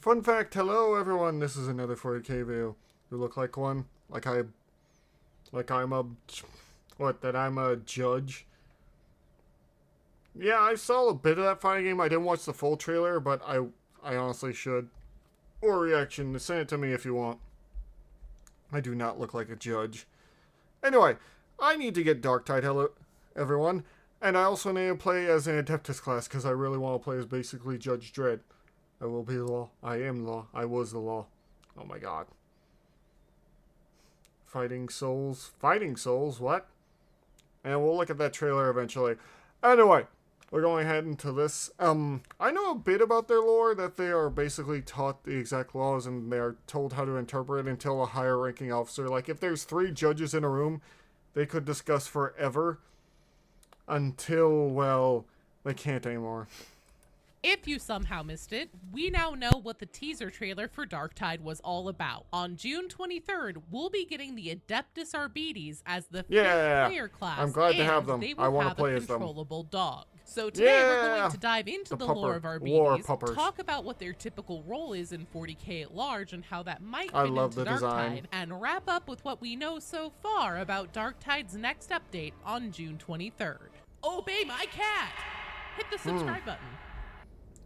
Fun fact, hello everyone, this is another 40k video. You look like one? I'm a judge? Yeah, I saw a bit of that fighting game. I didn't watch the full trailer, but I honestly should. Or reaction, send it to me if you want. I do not look like a judge. Anyway, I need to get Darktide, hello everyone. And I also need to play as an Adeptus class, because I really want to play as basically Judge Dredd. I will be the law. I am the law. I was the law. Oh my god. Fighting Souls. Fighting Souls? What? And we'll look at that trailer eventually. Anyway, we're going ahead into this. I know a bit about their lore, that they are basically taught the exact laws and they are told how to interpret until a higher ranking officer. Like, if there's 3 judges in a room, they could discuss forever until, well, they can't anymore. If you somehow missed it, we now know what the teaser trailer for Darktide was all about. On June 23rd, we'll be getting the Adeptus Arbites as the 5th player class. I'm glad to have them. They will I want to have play a as them. controllable dog. So today we're going to dive into the lore of Arbites, talk about what their typical role is in 40k at large and how that might fit into Darktide, and wrap up with what we know so far about Darktide's next update on June 23rd. Obey my cat! Hit the subscribe button.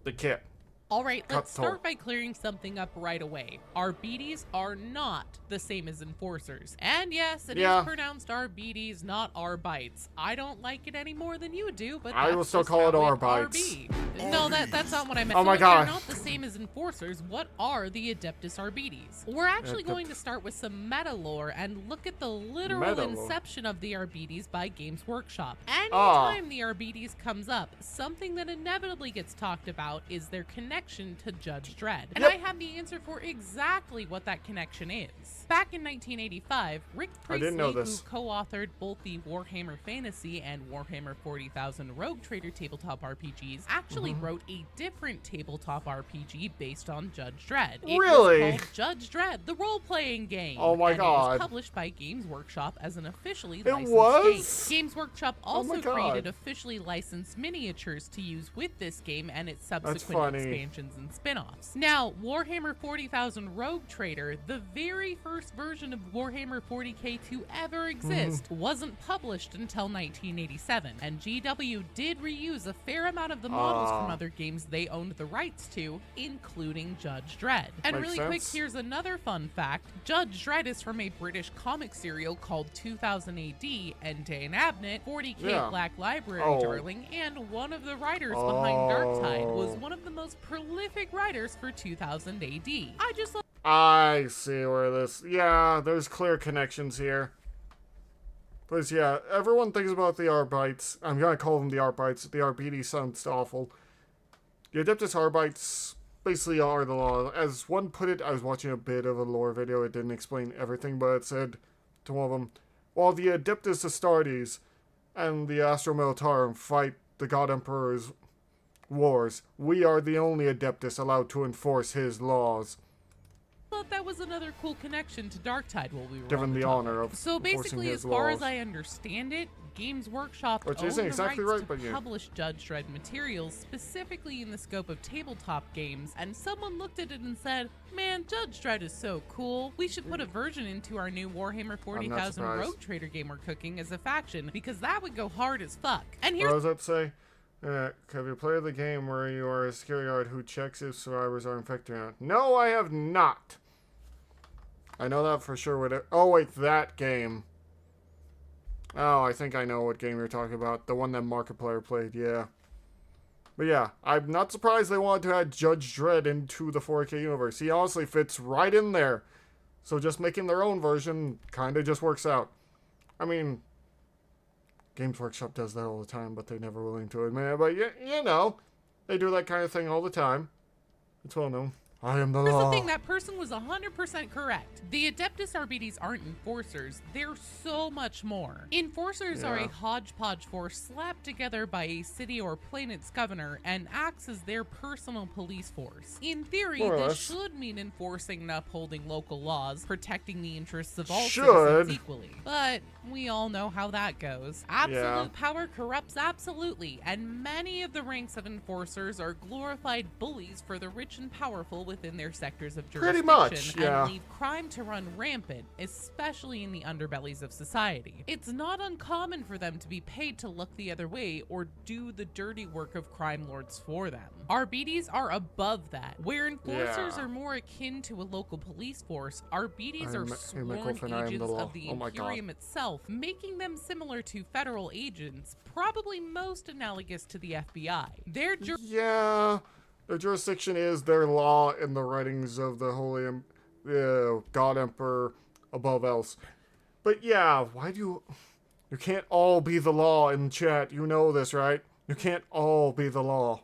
The kit. Alright, let's start by clearing something up right away. Arbites are not the same as enforcers. And yes, it is pronounced Arbites, not Arbites. I don't like it any more than you do, but I will still call it Arbites. No, that's not what I meant. Oh my god. They're not the same as enforcers. What are the Adeptus Arbites? We're actually going to start with some meta lore and look at the literal inception of the Arbites by Games Workshop. Anytime the Arbites comes up, something that inevitably gets talked about is their connection to Judge Dredd. And I have the answer for exactly what that connection is. Back in 1985, Rick Priestley, who co-authored both the Warhammer Fantasy and Warhammer 40,000 Rogue Trader tabletop RPGs, actually wrote a different tabletop RPG based on Judge Dredd. It was called Judge Dredd, the role-playing game. Oh my god. It was published by Games Workshop as an officially licensed game. Games Workshop also created officially licensed miniatures to use with this game and its subsequent expansions and spin-offs. Now, Warhammer 40,000 Rogue Trader, the very first version of Warhammer 40k to ever exist, wasn't published until 1987, and GW did reuse a fair amount of the models from other games they owned the rights to, including Judge Dredd. And really quick, here's another fun fact. Judge Dredd is from a British comic serial called 2000 AD, and Dan Abnett, 40k Black Library darling, and one of the writers behind Darktide, was one of the most prolific writers for 2000 AD. I see where this... Yeah, there's clear connections here. But yeah, everyone thinks about the Arbites. I'm gonna call them the Arbites. The Arbites sounds awful. The Adeptus Arbites basically are the law. As one put it, I was watching a bit of a lore video. It didn't explain everything, but it said to one of them, while the Adeptus Astartes and the Astro Militarum fight the God Emperor's wars, we are the only Adeptus allowed to enforce his laws. Thought that was another cool connection to Darktide while we were given the honor of so basically, as far as I understand it, Games Workshop owned the rights to publish Judge Dredd materials specifically in the scope of tabletop games, and someone looked at it and said, man, Judge Dredd is so cool, we should put a version into our new Warhammer 40,000 Rogue Trader game we're cooking as a faction, because that would go hard as fuck. And here's... What does that say? Have you played the game where you are a security guard who checks if survivors are infected or not? No, I have not. I know that for sure. Oh, wait, that game. Oh, I think I know what game you're talking about. The one that Markiplier played, yeah. But yeah, I'm not surprised they wanted to add Judge Dredd into the 4K universe. He honestly fits right in there. So just making their own version kind of just works out. I mean... Games Workshop does that all the time, but they're never willing to admit it. But you know, they do that kind of thing all the time. It's well known. I am the law. Here's the thing, that person was 100% correct. The Adeptus Arbites aren't enforcers, they're so much more. Enforcers are a hodgepodge force slapped together by a city or planet's governor and acts as their personal police force. In theory, this should mean enforcing and upholding local laws, protecting the interests of all citizens equally. But we all know how that goes. Absolute power corrupts absolutely, and many of the ranks of enforcers are glorified bullies for the rich and powerful within their sectors of Pretty jurisdiction much, yeah. and leave crime to run rampant, especially in the underbellies of society. It's not uncommon for them to be paid to look the other way or do the dirty work of crime lords for them. Arbites are above that. Where enforcers are more akin to a local police force, Arbites are sworn agents of the Imperium itself, making them similar to federal agents, probably most analogous to the FBI. Their jurisdiction is their law in the writings of the Holy God Emperor above else. But yeah, why do you can't all be the law in chat? You know this, right? You can't all be the law.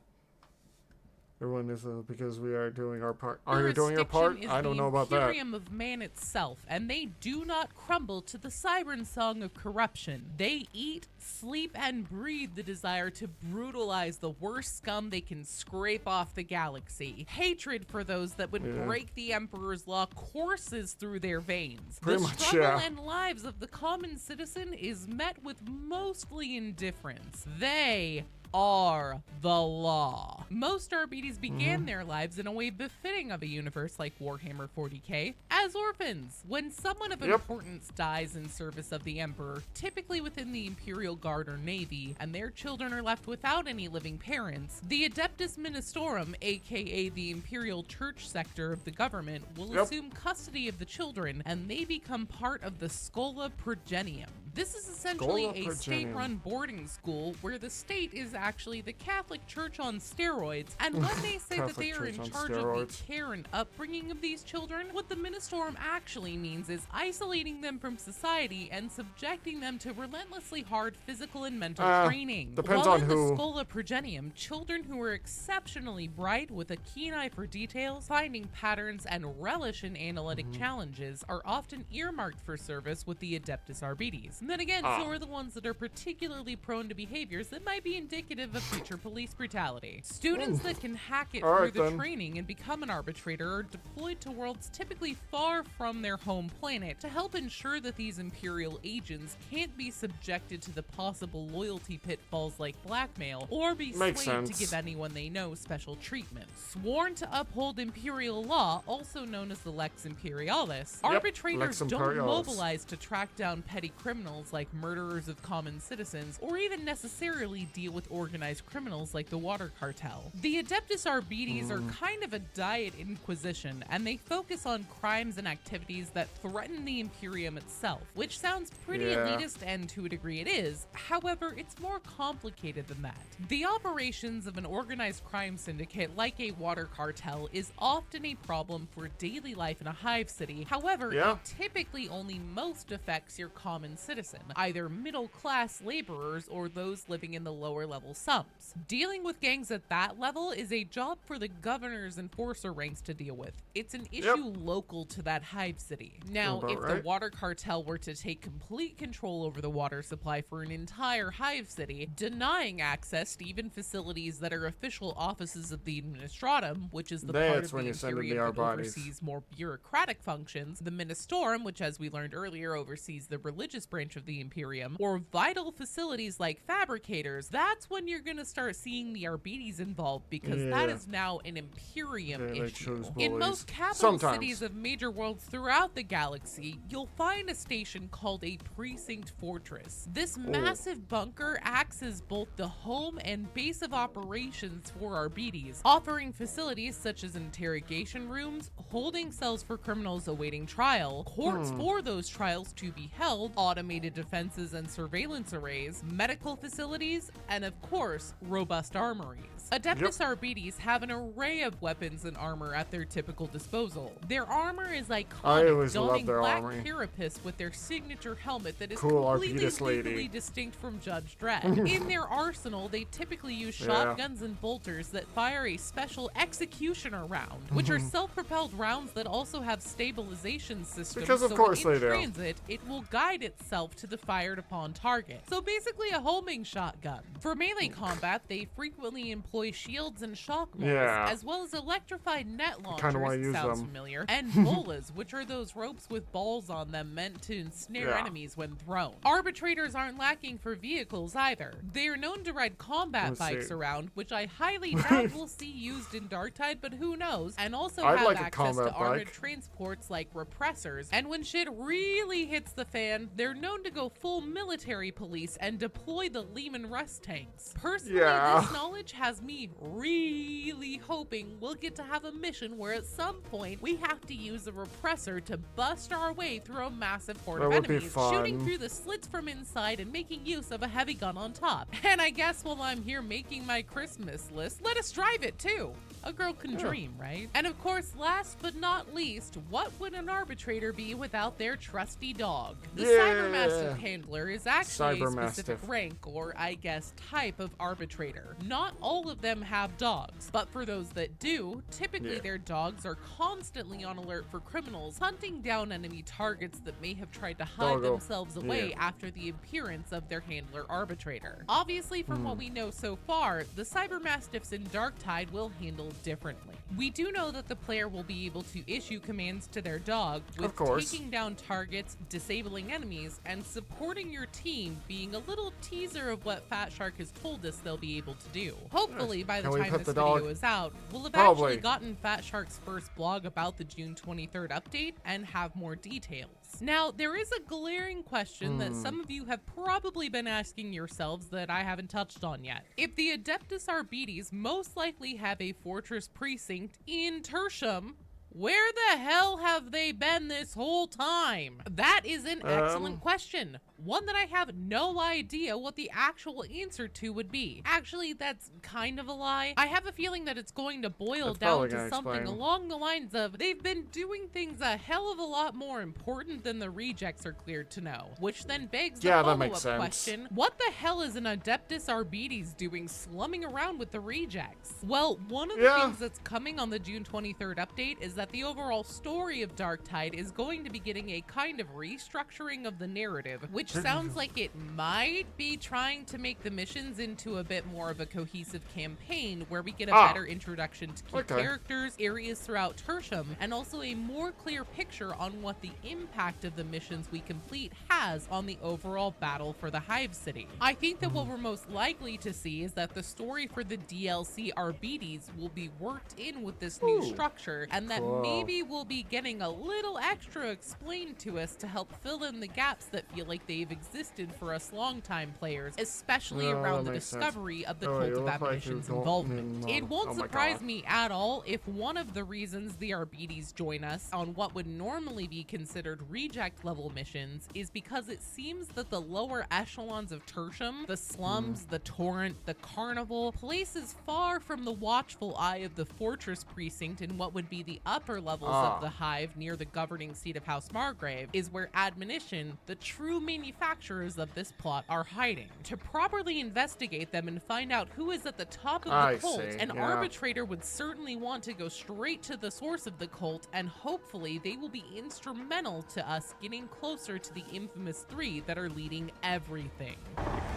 Everyone is because we are doing our part. Are you doing your part? I don't know about that. The Imperium of man itself, and they do not crumble to the siren song of corruption. They eat, sleep, and breathe the desire to brutalize the worst scum they can scrape off the galaxy. Hatred for those that would break the Emperor's law courses through their veins. The struggle and lives of the common citizen is met with mostly indifference. They are the law. Most Arbites began their lives in a way befitting of a universe like Warhammer 40k, as orphans. When someone of importance dies in service of the Emperor, typically within the Imperial Guard or Navy, and their children are left without any living parents, the Adeptus Ministorum, aka the Imperial Church sector of the government, will assume custody of the children, and they become part of the Schola Progenium. This is essentially a state-run boarding school where the state is actually the Catholic Church on steroids, and when they say that they are in charge of the care and upbringing of these children, what the Ministorum actually means is isolating them from society and subjecting them to relentlessly hard physical and mental training. Depends While on in who. the Schola Progenium, children who are exceptionally bright with a keen eye for details, finding patterns, and relish in analytic challenges are often earmarked for service with the Adeptus Arbites. And then again, so are the ones that are particularly prone to behaviors that might be indicative of future police brutality. Students that can hack it through the training and become an arbitrator are deployed to worlds typically far from their home planet to help ensure that these Imperial agents can't be subjected to the possible loyalty pitfalls like blackmail or be swayed to give anyone they know special treatment. Sworn to uphold Imperial law, also known as the Lex Imperialis, arbitrators don't mobilize to track down petty criminals like murderers of common citizens, or even necessarily deal with organized criminals like the Water Cartel. The Adeptus Arbites are kind of a diet inquisition, and they focus on crimes and activities that threaten the Imperium itself, which sounds pretty elitist, and to a degree it is. However, it's more complicated than that. The operations of an organized crime syndicate like a Water Cartel is often a problem for daily life in a hive city. However, it typically only most affects your common citizen, either middle-class laborers or those living in the lower-level slums. Dealing with gangs at that level is a job for the governor's enforcer ranks to deal with. It's an issue local to that hive city. Now, if the Water Cartel were to take complete control over the water supply for an entire hive city, denying access to even facilities that are official offices of the Administratum, which is the part of the Imperium that oversees more bureaucratic functions, the Ministorum, which as we learned earlier oversees the religious branch of the Imperium, or vital facilities like fabricators, that's when you're going to start seeing the Arbites involved, because that is now an Imperium issue. In most capital cities of major worlds throughout the galaxy, you'll find a station called a precinct fortress. This massive bunker acts as both the home and base of operations for Arbites, offering facilities such as interrogation rooms, holding cells for criminals awaiting trial, courts for those trials to be held, automated defenses and surveillance arrays, medical facilities, and of course, robust armories. Adeptus Arbites have an array of weapons and armor at their typical disposal. Their armor is iconic, donning black carapace with their signature helmet that is completely legally distinct from Judge Dredd. In their arsenal, they typically use shotguns and bolters that fire a special executioner round, which are self-propelled rounds that also have stabilization systems, because of course in transit, it will guide itself itself to the fired upon target. So basically a homing shotgun. For melee combat, they frequently employ shields and shock molds, as well as electrified net launchers, sounds familiar, and bolas, which are those ropes with balls on them meant to ensnare enemies when thrown. Arbitrators aren't lacking for vehicles either. They are known to ride combat bikes around, which I highly doubt we'll see used in Darktide, but who knows, and also have access to armored transports like repressors, and when shit really hits the fan, they're known to go full military police and deploy the Lehman Russ tanks. Personally, this knowledge has me really hoping we'll get to have a mission where at some point we have to use a repressor to bust our way through a massive horde of enemies, shooting through the slits from inside and making use of a heavy gun on top. And I guess while I'm here making my Christmas list, let us drive it too. A girl can dream, right? And of course, last but not least, what would an arbitrator be without their trusty dog? The Cybermastiff handler is actually a specific rank, or I guess type of arbitrator. Not all of them have dogs, but for those that do, typically their dogs are constantly on alert for criminals, hunting down enemy targets that may have tried to hide themselves away after the appearance of their handler arbitrator. Obviously, from what we know so far, the Cybermastiffs in Darktide will handle differently. We do know that the player will be able to issue commands to their dog, with taking down targets, disabling enemies, and supporting your team being a little teaser of what Fat Shark has told us they'll be able to do. Hopefully, by the time this video is out, we'll have actually gotten Fat Shark's first blog about the June 23rd update and have more details. Now, there is a glaring question that some of you have probably been asking yourselves that I haven't touched on yet. If the Adeptus Arbites most likely have a fortress precinct in Tertium, where the hell have they been this whole time? That is an excellent question. One that I have no idea what the actual answer to would be. Actually, that's kind of a lie. I have a feeling that it's going to boil down to something along the lines of they've been doing things a hell of a lot more important than the rejects are cleared to know. Which then begs the follow-up question, what the hell is an Adeptus Arbites doing slumming around with the rejects? Well, one of the things that's coming on the June 23rd update is that the overall story of Darktide is going to be getting a kind of restructuring of the narrative, which sounds like it might be trying to make the missions into a bit more of a cohesive campaign where we get a better introduction to key characters, areas throughout Tertium, and also a more clear picture on what the impact of the missions we complete has on the overall battle for the Hive City. I think that what we're most likely to see is that the story for the DLC Arbites will be worked in with this new structure, and that maybe we'll be getting a little extra explained to us to help fill in the gaps that feel like they've existed for us longtime players, especially around the discovery of the Cult of Admonition's involvement. It won't surprise me at all if one of the reasons the Arbites join us on what would normally be considered reject level missions is because it seems that the lower echelons of Tertium, the slums, the torrent, the carnival, places far from the watchful eye of the fortress precinct in what would be the upper levels of the Hive near the governing seat of House Margrave, is where Admonition, the true manufacturers of this plot, are hiding. To properly investigate them and find out who is at the top of the cult, an arbitrator would certainly want to go straight to the source of the cult, and hopefully they will be instrumental to us getting closer to the infamous three that are leading everything.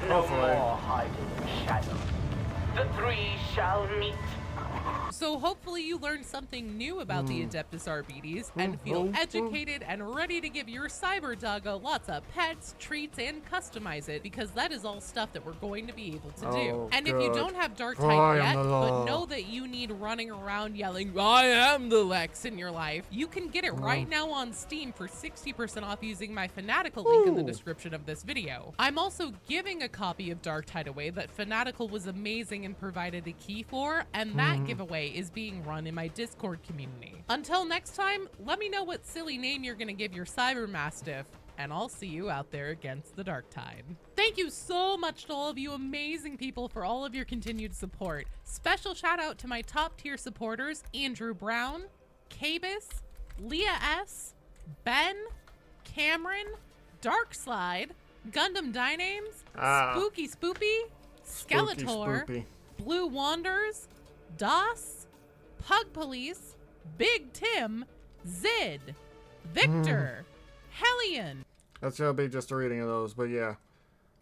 No more hiding in shadow. The three shall meet. So hopefully you learned something new about the Adeptus Arbites and feel educated and ready to give your cyber doggo lots of pets, treats, and customize it, because that is all stuff that we're going to be able to do. And if you don't have Darktide yet, but know that you need running around yelling, "I am the Lex" in your life, you can get it right now on Steam for 60% off using my Fanatical link in the description of this video. I'm also giving a copy of Darktide away that Fanatical was amazing and provided a key for, and that giveaway is being run in my Discord community. Until next time, let me know what silly name you're gonna give your Cybermastiff, and I'll see you out there against the Darktide. Thank you so much to all of you amazing people for all of your continued support. Special shout out to my top tier supporters, Andrew Brown, Cabus, Leah S, Ben, Cameron, Darkslide, Gundam Dynames, Spooky Spoopy, Skeletor, Blue Wanders, Das, Pug Police, Big Tim, Zid, Victor, Hellion, That's gonna be just a reading of those, but yeah.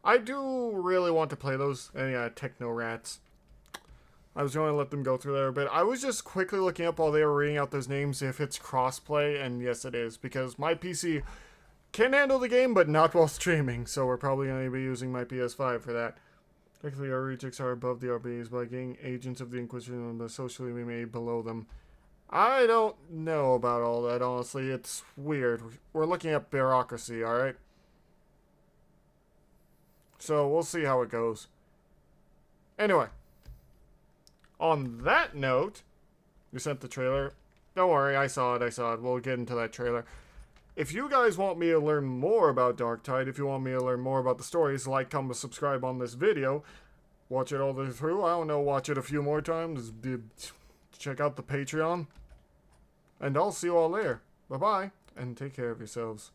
I do really want to play those. And yeah, Techno Rats. I was going to let them go through there, but I was just quickly looking up while they were reading out those names if it's crossplay, and yes it is, because my PC can handle the game, but not while streaming, so we're probably going to be using my PS5 for that. Technically, our rejects are above the Arbites by getting agents of the Inquisition, but socially we made below them. I don't know about all that, honestly. It's weird. We're looking at bureaucracy, alright? So, we'll see how it goes. Anyway. On that note, you sent the trailer. Don't worry, I saw it. We'll get into that trailer. If you guys want me to learn more about Darktide, if you want me to learn more about the stories, like, comment, subscribe on this video. Watch it all the way through. I don't know, watch it a few more times. Check out the Patreon. And I'll see you all there. Bye-bye, and take care of yourselves.